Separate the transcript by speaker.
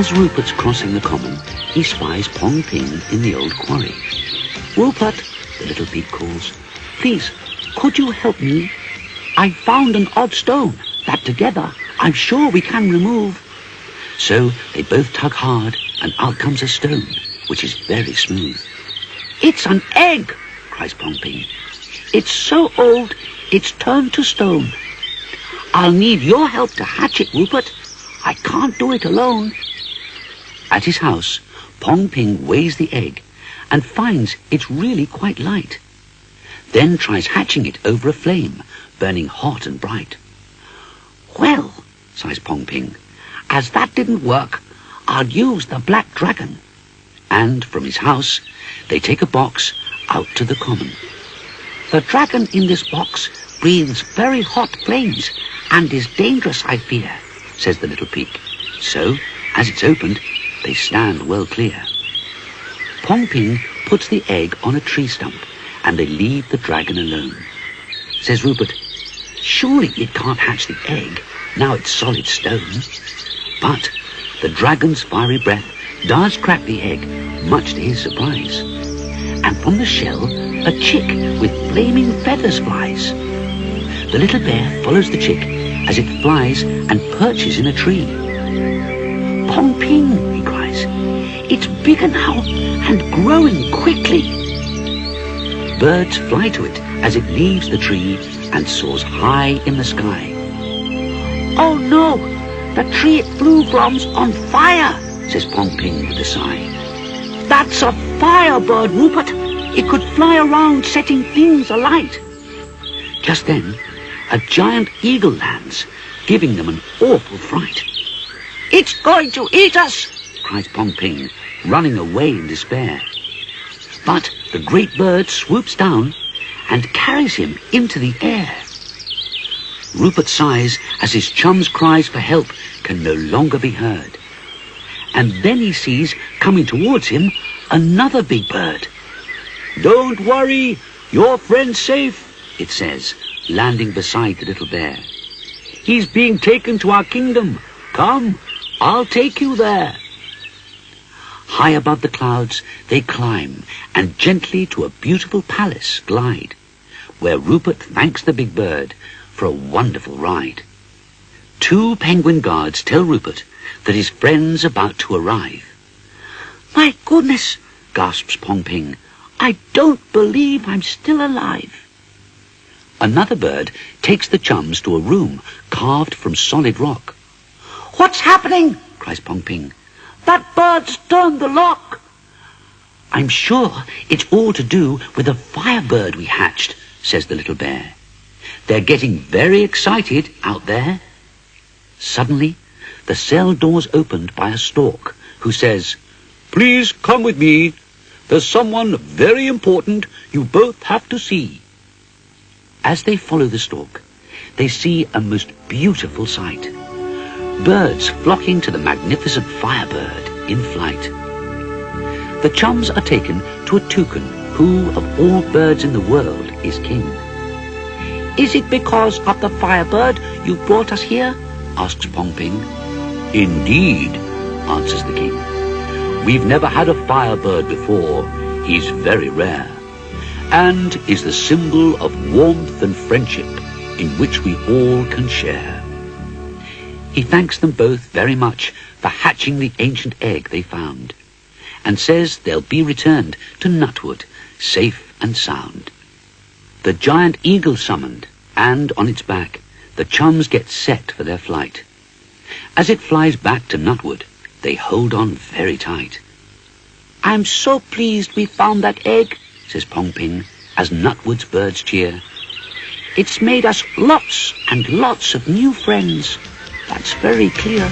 Speaker 1: As Rupert's crossing the common, he spies Pong Ping in the old quarry. "Rupert," the little pig calls, "please, could you help me? I found an odd stone that together I'm sure we can remove." So they both tug hard, and out comes a stone, which is very smooth. "It's an egg," cries Pong Ping. "It's so old, it's turned to stone. I'll need your help to hatch it, Rupert. I can't do it alone." At his house, Pong Ping weighs the egg and finds it's really quite light. Then tries hatching it over a flame, burning hot and bright. "Well," sighs Pong Ping, "as that didn't work, I'll use the black dragon." And from his house, they take a box out to the common. "The dragon in this box breathes very hot flames and is dangerous, I fear," says the little pig. So, as it's opened, they stand well clear. Pong Ping puts the egg on a tree stump, and they leave the dragon alone. Says Rupert, "Surely it can't hatch the egg, now it's solid stone." But the dragon's fiery breath does crack the egg, much to his surprise. And from the shell, a chick with flaming feathers flies. The little bear follows the chick as it flies and perches in a tree. "Pong Ping," he cries, "it's bigger now and growing quickly." Birds fly to it as it leaves the tree and soars high in the sky. "Oh no, the tree it flew from's on fire," says Pong Ping with a sigh. "That's a firebird, Rupert. It could fly around setting things alight." Just then, a giant eagle lands, giving them an awful fright. "It's going to eat us," cries Pong Ping, running away in despair. But the great bird swoops down and carries him into the air. Rupert sighs as his chum's cries for help can no longer be heard. And then he sees, coming towards him, another big bird. "Don't worry, your friend's safe," it says, landing beside the little bear. "He's being taken to our kingdom. Come, I'll take you there." High above the clouds they climb, and gently to a beautiful palace glide, where Rupert thanks the big bird for a wonderful ride. 2 penguin guards tell Rupert that his friend's about to arrive. "My goodness," gasps Pong Ping, "I don't believe I'm still alive." Another bird takes the chums to a room carved from solid rock. "What's happening?" cries Pong Ping. "That bird's turned the lock." "I'm sure it's all to do with the firebird we hatched," says the little bear. "They're getting very excited out there." Suddenly, the cell door's opened by a stork, who says, "Please come with me. There's someone very important you both have to see." As they follow the stork, they see a most beautiful sight. Birds flocking to the magnificent firebird in flight. The chums are taken to a toucan who, of all birds in the world, is king. "Is it because of the firebird you brought us here?" asks Pong Ping. "Indeed," answers the king. "We've never had a firebird before. He's very rare, and is the symbol of warmth and friendship in which we all can share." He thanks them both very much for hatching the ancient egg they found, and says they'll be returned to Nutwood, safe and sound. The giant eagle summoned, and on its back, the chums get set for their flight. As it flies back to Nutwood, they hold on very tight. "I'm so pleased we found that egg," says Pong Ping, as Nutwood's birds cheer. "It's made us lots and lots of new friends. That's very clear."